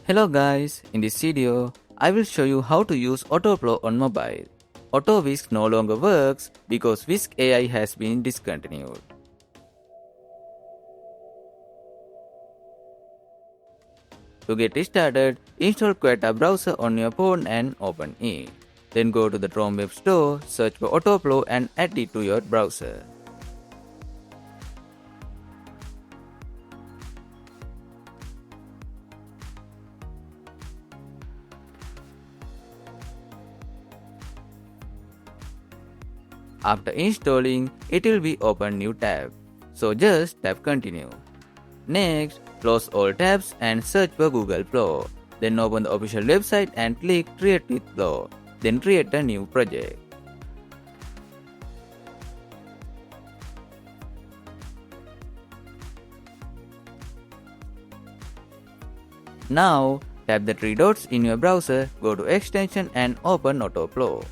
Hello guys, in this video, I will show you how to use Autoflow on mobile. Auto Whisk no longer works because Whisk AI has been discontinued. To get started, install Quetta browser on your phone and open it. Then go to the Chrome Web Store, search for Autoflow and add it to your browser. After installing, it will be open new tab. So just tap continue. Next, close all tabs and search for Google Flow. Then open the official website and click Create with Flow. Then create a new project. Now, tap the three dots in your browser, go to Extension and open Autoflow.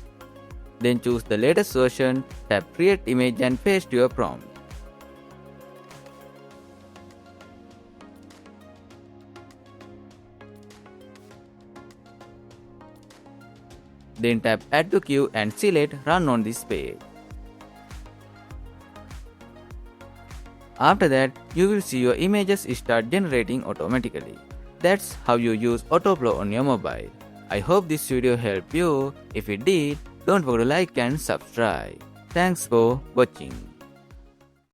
Then choose the latest version, tap Create Image and paste your prompt. Then tap Add to Queue and select Run on this page. After that, you will see your images start generating automatically. That's how you use Autoflow on your mobile. I hope this video helped you. If it did, don't forget to like and subscribe. Thanks for watching.